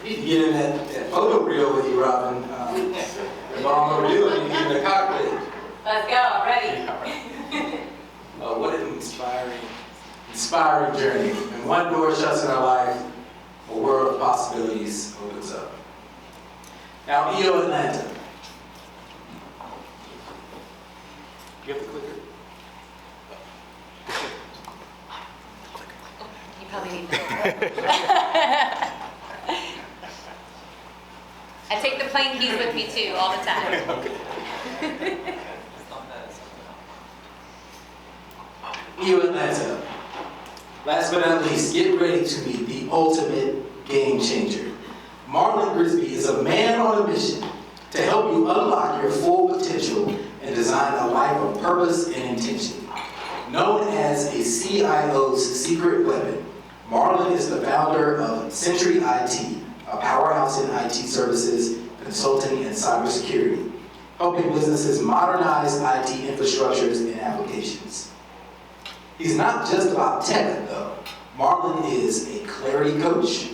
You need to get in that photo reel with you, Robin. Long overdue. I need to get in the cockpit. Let's go, I'm ready. What an inspiring journey. And one door shuts in our life, a world of possibilities opens up. Now, EO Atlanta. You have the clicker? You probably need that. I take the plane keys with me too, all the time. EO Atlanta. Last but not least, get ready to meet the ultimate game changer. Marlon Grigsby is a man on a mission to help you unlock your full potential and design a life of purpose and intention. Known as a CIO's secret weapon, Marlon is the founder of Century IT, a powerhouse in IT services, consulting, and cybersecurity, helping businesses modernize IT infrastructures and applications. He's not just about tech, though. Marlon is a clarity coach,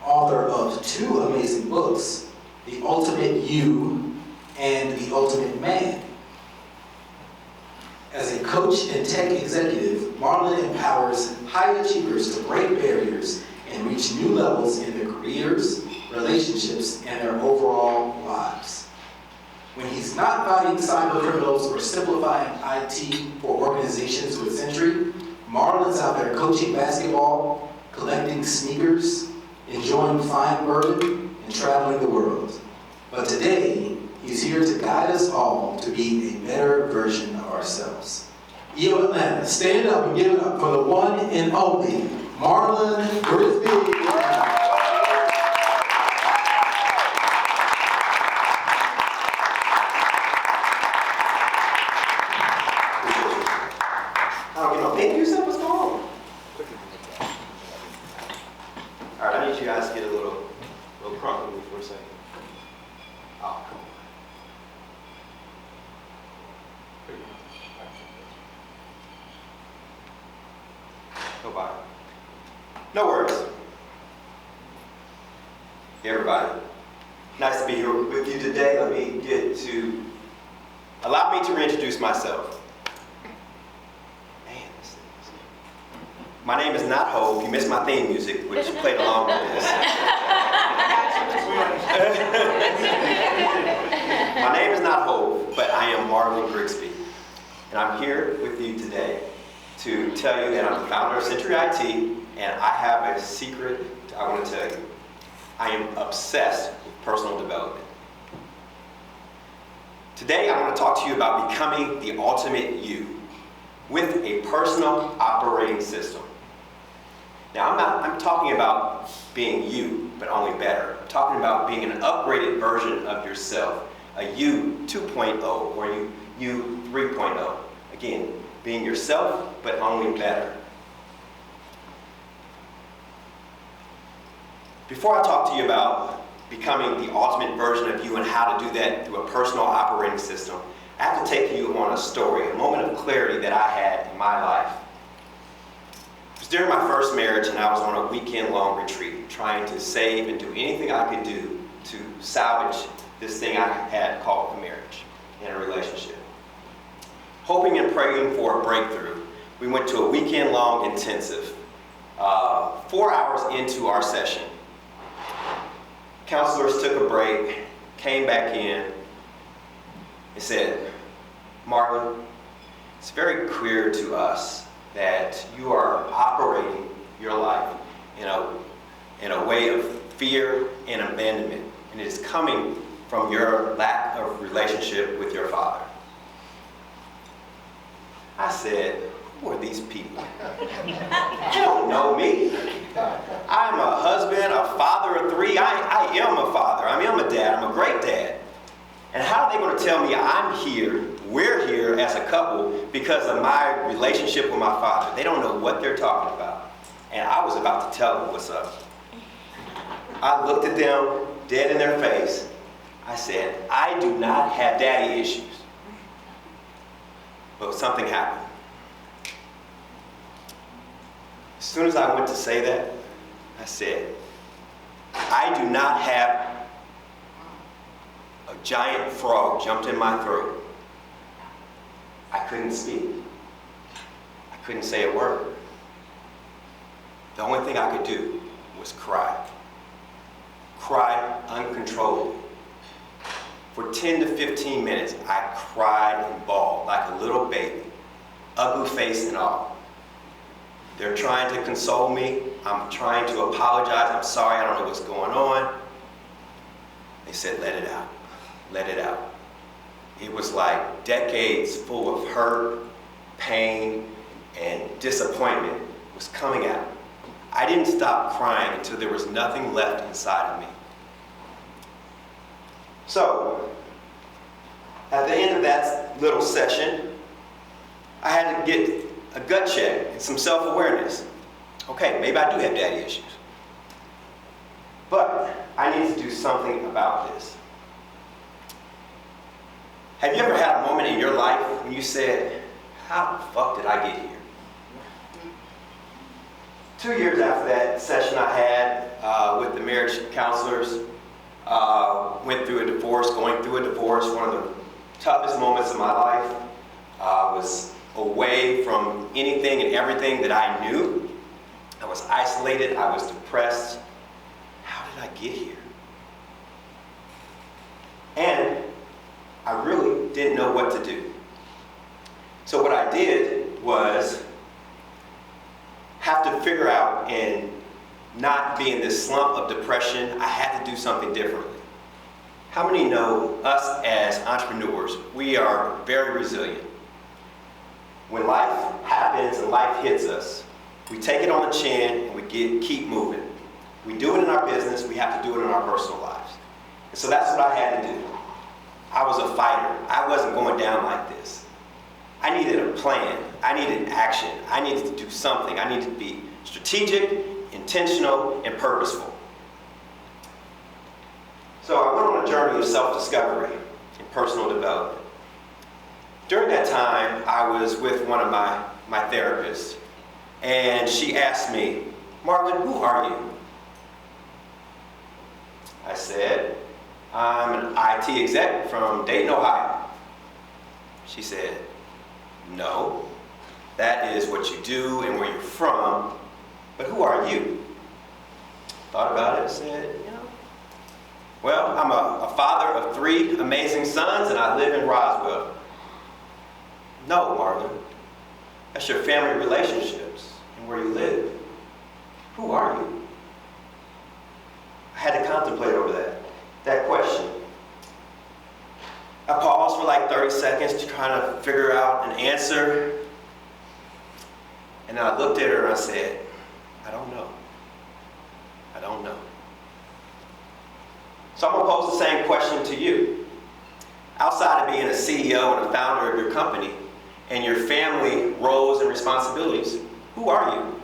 author of 2 amazing books, The Ultimate You and The Ultimate Man. As a coach and tech executive, Marlon empowers high achievers to break barriers and reach new levels in their careers, relationships, and their overall lives. When he's not fighting cyber criminals or simplifying IT for organizations with Century, Marlon's out there coaching basketball, collecting sneakers, enjoying fine bourbon, and traveling the world. But today, he's here to guide us all to be a better version of ourselves. EO Atlanta, stand up and give it up for the one and only Marlon Grigsby. Thank you, what's going on? All right, I need you guys to get a little crunk with me for a second. Oh, come on. Nobody. No worries. Hey, everybody. Nice to be here with you today. Allow me to reintroduce myself. My name is not Hope. You missed my theme music, which played along with this. My name is not Hope, but I am Marlon Grigsby. And I'm here with you today to tell you that I'm the founder of Century IT, and I have a secret I want to tell you. I am obsessed with personal development. Today, I want to talk to you about becoming the ultimate you with a personal operating system. Now, I'm talking about being you, but only better. I'm talking about being an upgraded version of yourself, a you 2.0 or you 3.0. Again, being yourself, but only better. Before I talk to you about becoming the ultimate version of you and how to do that through a personal operating system, I have to take you on a story, a moment of clarity that I had in my life. It was during my first marriage, and I was on a weekend-long retreat, trying to save and do anything I could do to salvage this thing I had called a marriage and a relationship. Hoping and praying for a breakthrough, we went to a weekend-long intensive. 4 hours into our session, counselors took a break, came back in, and said, Marlon, it's very clear to us that you are operating your life in a way of fear and abandonment, and it is coming from your lack of relationship with your father. I said, who are these people? They don't know me. I'm a husband, a father of 3. I am a father. I mean, I'm a dad. I'm a great dad. And how are they going to tell me I'm here, we're here as a couple because of my relationship with my father? They don't know what they're talking about. And I was about to tell them what's up. I looked at them dead in their face. I said, I do not have daddy issues. But something happened. As soon as I went to say that, I said, I do not have a giant frog jumped in my throat. I couldn't speak. I couldn't say a word. The only thing I could do was cry. Cry uncontrollably. For 10 to 15 minutes, I cried and bawled like a little baby, ugly face and all. They're trying to console me. I'm trying to apologize. I'm sorry, I don't know what's going on. They said, let it out. Let it out. It was like decades full of hurt, pain, and disappointment was coming out. I didn't stop crying until there was nothing left inside of me. So, at the end of that little session, I had to get a gut check and some self-awareness. Okay, maybe I do have daddy issues. But I need to do something about this. Have you ever had a moment in your life when you said, how the fuck did I get here? 2 years after that session I had with the marriage counselors, went through a divorce, going through a divorce, one of the toughest moments of my life. Was away from anything and everything that I knew. I was isolated, I was depressed. How did I get here? And I really didn't know what to do. So what I did was have to figure out, and not be in this slump of depression, I had to do something differently. How many know us as entrepreneurs, we are very resilient. When life happens and life hits us, we take it on the chin and we keep moving. We do it in our business, we have to do it in our personal lives. And so that's what I had to do. I was a fighter. I wasn't going down like this. I needed a plan. I needed action. I needed to do something. I needed to be strategic, intentional, and purposeful. So I went on a journey of self-discovery and personal development. During that time, I was with one of my therapists, and she asked me, Marlon, who are you? I said, I'm an IT exec from Dayton, Ohio. She said, no, that is what you do and where you're from, but who are you? Thought about it and said, well, I'm a father of 3 amazing sons and I live in Roswell. No, Marlon, that's your family relationships and where you live. Who are you? I had to contemplate over that question. I paused for like 30 seconds to try to figure out an answer. And then I looked at her and I said, I don't know. I don't know. So I'm going to pose the same question to you. Outside of being a CEO and a founder of your company and your family roles and responsibilities, who are you?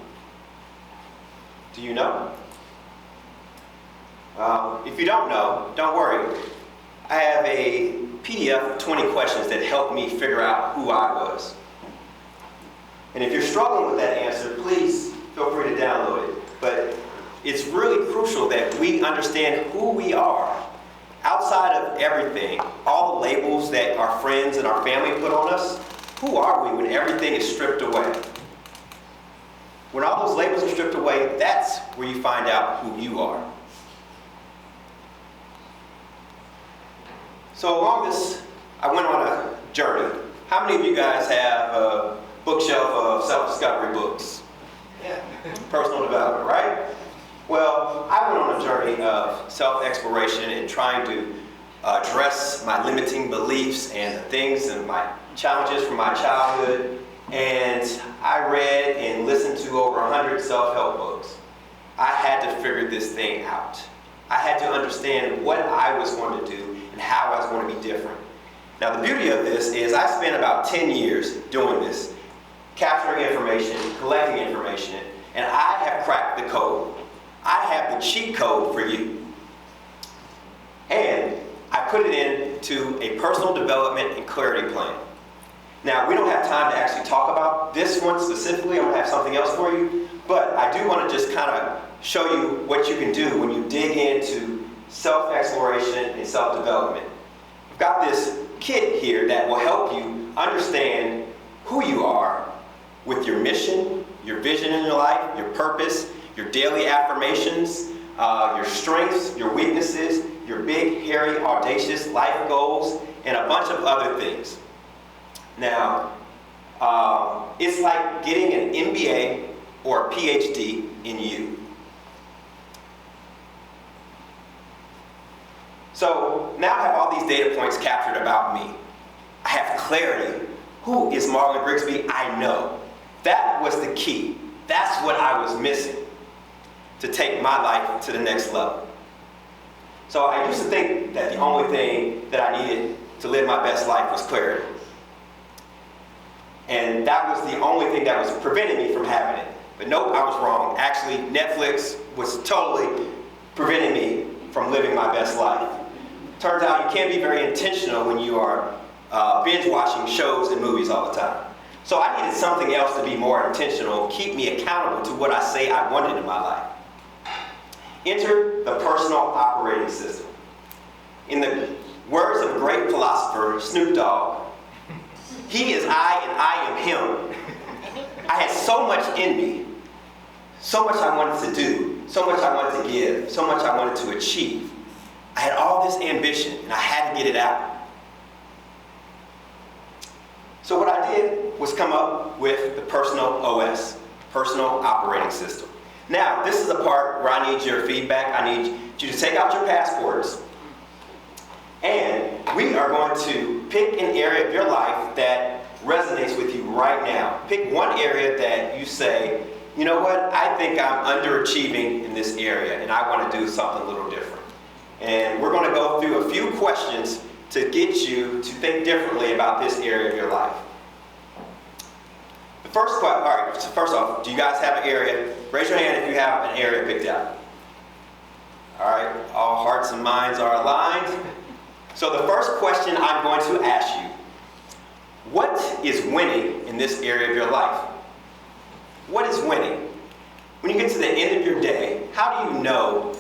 Do you know? If you don't know, don't worry. I have a PDF of 20 questions that helped me figure out who I was. And if you're struggling with that answer, please feel free to download it. But it's really crucial that we understand who we are. Outside of everything, all the labels that our friends and our family put on us, who are we when everything is stripped away? When all those labels are stripped away, that's where you find out who you are. So along this, I went on a journey. How many of you guys have a bookshelf of self-discovery books? Yeah, personal development, right? Well, I went on a journey of self-exploration and trying to address my limiting beliefs and the things and my challenges from my childhood. And I read and listened to over 100 self-help books. I had to figure this thing out. I had to understand what I was going to do and how I was going to be different. Now the beauty of this is I spent about 10 years doing this, capturing information, collecting information, and I have cracked the code. I have the cheat code for you. And I put it into a personal development and clarity plan. Now, we don't have time to actually talk about this one specifically. I'm going to have something else for you. But I do want to just kind of show you what you can do when you dig into self-exploration and self-development. I've got this kit here that will help you understand who you are with your mission, your vision in your life, your purpose, your daily affirmations, your strengths, your weaknesses, your big, hairy, audacious life goals, and a bunch of other things. Now, it's like getting an MBA or a PhD in you. So now I have all these data points captured about me. I have clarity. Who is Marlon Grigsby? I know. That was the key. That's what I was missing to take my life to the next level. So I used to think that the only thing that I needed to live my best life was clarity. And that was the only thing that was preventing me from having it. But nope, I was wrong. Actually, Netflix was totally preventing me from living my best life. Turns out you can't be very intentional when you are binge watching shows and movies all the time. So I needed something else to be more intentional, keep me accountable to what I say I wanted in my life. Enter the personal operating system. In the words of a great philosopher, Snoop Dogg, he is I and I am him. I had so much in me, so much I wanted to do, so much I wanted to give, so much I wanted to achieve. I had all this ambition and I had to get it out. So what I did was come up with the personal OS, personal operating system. Now, this is the part where I need your feedback. I need you to take out your passports. And we are going to pick an area of your life that resonates with you right now. Pick one area that you say, you know what, I think I'm underachieving in this area and I want to do something a little different. And we're going to go through a few questions to get you to think differently about this area of your life. The first question, all right, so first off, do you guys have an area? Raise your hand if you have an area picked out. All right, all hearts and minds are aligned. So the first question I'm going to ask you, what is winning in this area of your life? What is winning? When you get to the end of your day, how do you know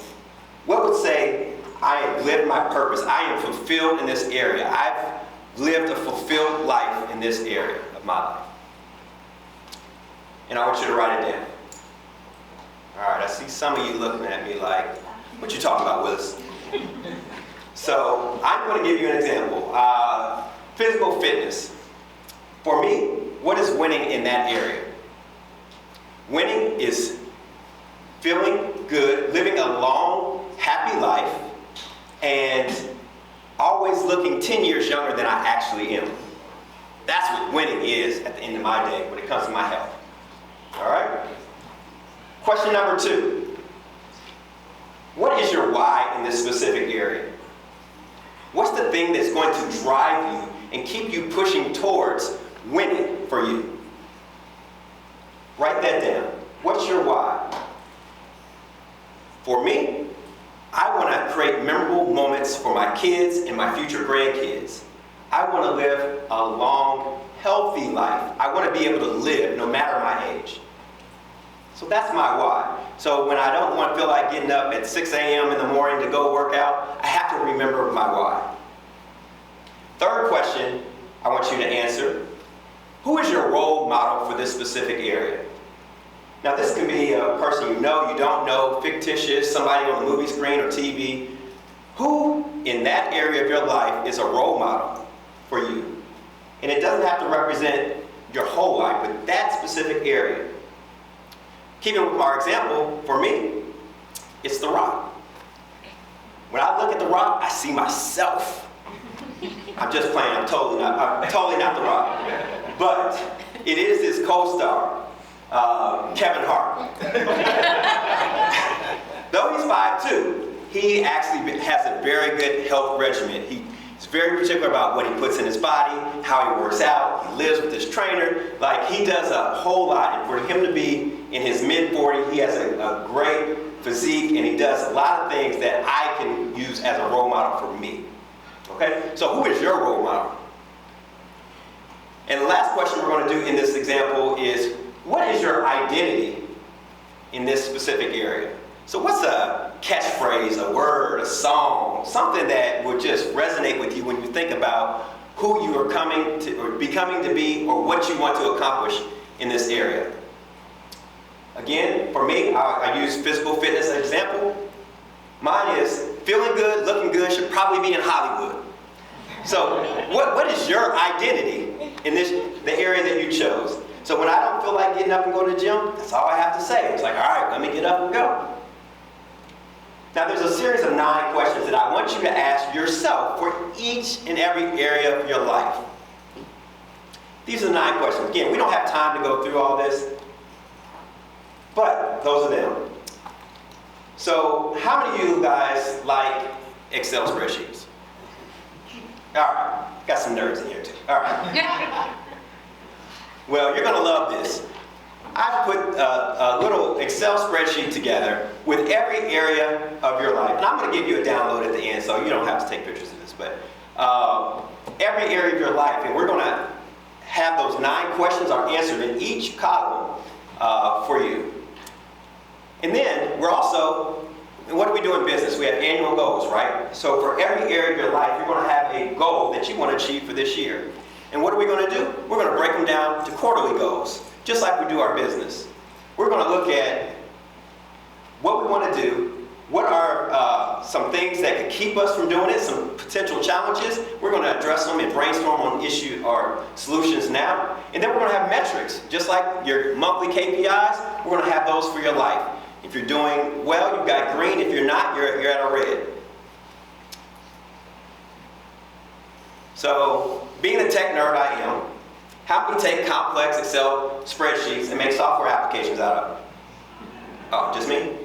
what would say, I have lived my purpose, I am fulfilled in this area, I've lived a fulfilled life in this area of my life? And I want you to write it down. All right, I see some of you looking at me like, what you talking about, Willis? So I'm going to give you an example. Physical fitness. For me, what is winning in that area? Winning is feeling good, living a long, happy life, and always looking 10 years younger than I actually am. That's what winning is at the end of my day when it comes to my health. All right? Question number 2. What is your why in this specific area? What's the thing that's going to drive you and keep you pushing towards winning for you? Write that down. What's your why? For me, I want to create memorable moments for my kids and my future grandkids. I want to live a long, healthy life. I want to be able to live no matter my age. So that's my why. So when I don't want to feel like getting up at 6 a.m. in the morning to go work out, I have to remember my why. Third question I want you to answer, who is your role model for this specific area? Now this can be a person you know, you don't know, fictitious, somebody on the movie screen or TV. Who in that area of your life is a role model for you? And it doesn't have to represent your whole life, but that specific area. Keeping with our example, for me, it's The Rock. When I look at The Rock, I see myself. I'm just playing, I'm totally not The Rock. But it is his co-star, Kevin Hart. Though he's 5'2", he actually has a very good health regimen. He's very particular about what he puts in his body, how he works out, he lives with his trainer. Like, he does a whole lot, and for him to be in his mid-40s, he has a great physique, and he does a lot of things that I can use as a role model for me. Okay? So who is your role model? And the last question we're going to do in this example is, what is your identity in this specific area. So what's a catchphrase, a word, a song, something that would just resonate with you when you think about who you are coming to or becoming to be or what you want to accomplish in this area? Again, for me, I use physical fitness as an example. Mine is feeling good, looking good, should probably be in Hollywood. So what is your identity in the area that you chose? So when I don't feel like getting up and going to the gym, that's all I have to say. It's like, all right, let me get up and go. Now there's a series of 9 questions that I want you to ask yourself for each and every area of your life. These are the 9 questions. Again, we don't have time to go through all this, but those are them. So how many of you guys like Excel spreadsheets? All right, got some nerds in here too. All right. Well, you're gonna love this. I've put a little Excel spreadsheet together with every area of your life. And I'm gonna give you a download at the end, so you don't have to take pictures of this, but every area of your life, and we're gonna have those 9 questions are answered in each column for you. And then we're also, what do we do in business? We have annual goals, right? So for every area of your life, you're gonna have a goal that you wanna achieve for this year. And what are we gonna do? We're gonna break them down to quarterly goals, just like we do our business. We're gonna look at what we wanna do, what are some things that could keep us from doing it, some potential challenges. We're gonna address them and brainstorm on issues or solutions now. And then we're gonna have metrics, just like your monthly KPIs, we're gonna have those for your life. If you're doing well, you've got green. If you're not, you're at a red. So, being the tech nerd I am, how can we take complex Excel spreadsheets and make software applications out of them? Oh, just me?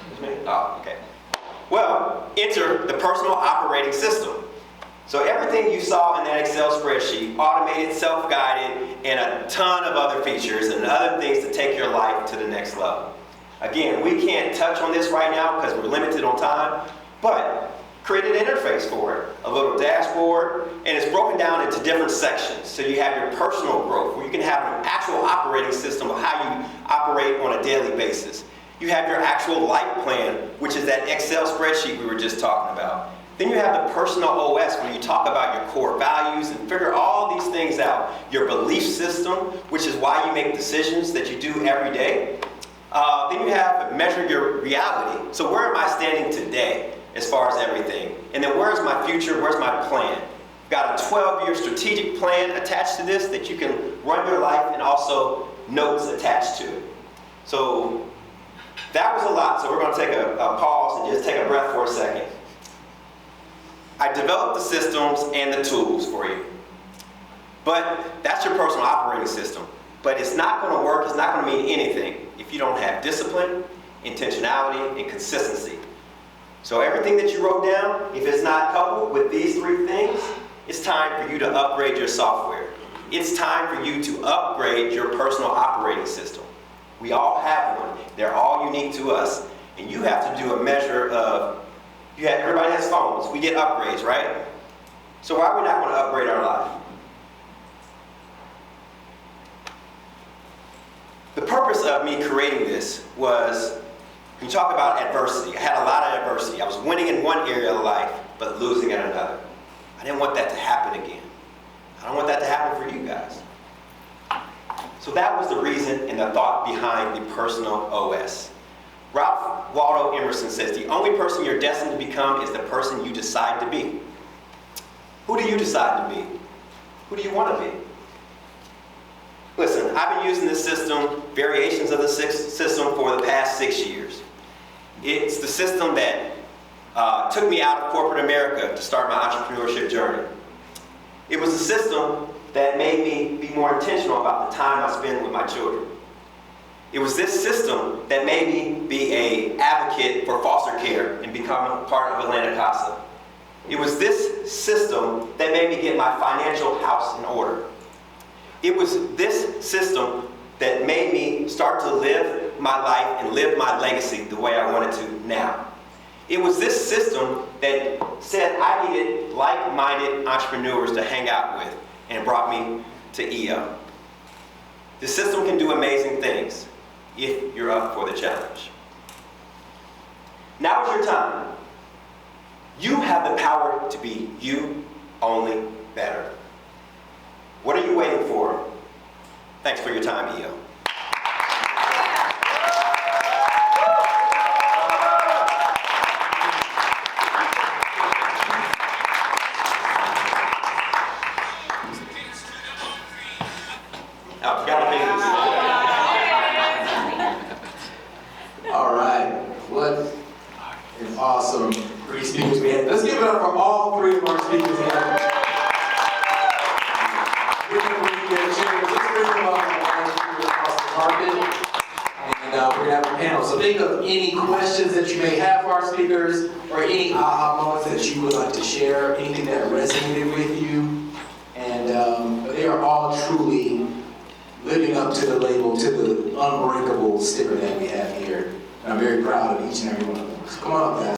Just me? Oh, okay. Well, enter the personal operating system. So everything you saw in that Excel spreadsheet, automated, self-guided, and a ton of other features and other things to take your life to the next level. Again, we can't touch on this right now because we're limited on time, but create an interface for it, a little dashboard, and it's broken down into different sections. So you have your personal growth, where you can have an actual operating system of how you operate on a daily basis. You have your actual life plan, which is that Excel spreadsheet we were just talking about. Then you have the personal OS, where you talk about your core values and figure all these things out. Your belief system, which is why you make decisions that you do every day. Then you have measure your reality. So where am I standing today as far as everything? And then where's my future? Where's my plan? Got a 12-year strategic plan attached to this that you can run your life, and also notes attached to it. So that was a lot. So we're going to take a pause and just take a breath for a second. I developed the systems and the tools for you. But that's your personal operating system. But it's not going to work, it's not going to mean anything if you don't have discipline, intentionality, and consistency. So everything that you wrote down, if it's not coupled with these 3 things, it's time for you to upgrade your software. It's time for you to upgrade your personal operating system. We all have one. They're all unique to us. And you have to do a measure of, everybody has phones. We get upgrades, right? So why are we not going to upgrade our life? The purpose of me creating this was, you talk about adversity. I had a lot of adversity. I was winning in one area of life, but losing in another. I didn't want that to happen again. I don't want that to happen for you guys. So that was the reason and the thought behind the personal OS. Ralph Waldo Emerson says, the only person you're destined to become is the person you decide to be. Who do you decide to be? Who do you want to be? Listen, I've been using this system, variations of the system, for the past 6 years. It's the system that took me out of corporate America to start my entrepreneurship journey. It was the system that made me be more intentional about the time I spend with my children. It was this system that made me be an advocate for foster care and become part of Atlanta Casa. It was this system that made me get my financial house in order. It was this system that made me start to live my life and live my legacy the way I wanted to now. It was this system that said I needed like-minded entrepreneurs to hang out with, and brought me to EO. The system can do amazing things. if you're up for the challenge. Now is your time. You have the power to be you, only better. What are you waiting for? Thanks for your time, EO. All right, what an awesome three speakers we had. Let's give it up for all three of our speakers here. We're going to bring their chairs, just bring them up across the carpet, and we're going to have a panel. So think of any questions that you may have for our speakers, or any aha moments that you would like to share, anything that resonated with you, and they are all truly living up to the label, to the unbreakable sticker that we have here. And I'm very proud of each and every one of them. So come on up, guys.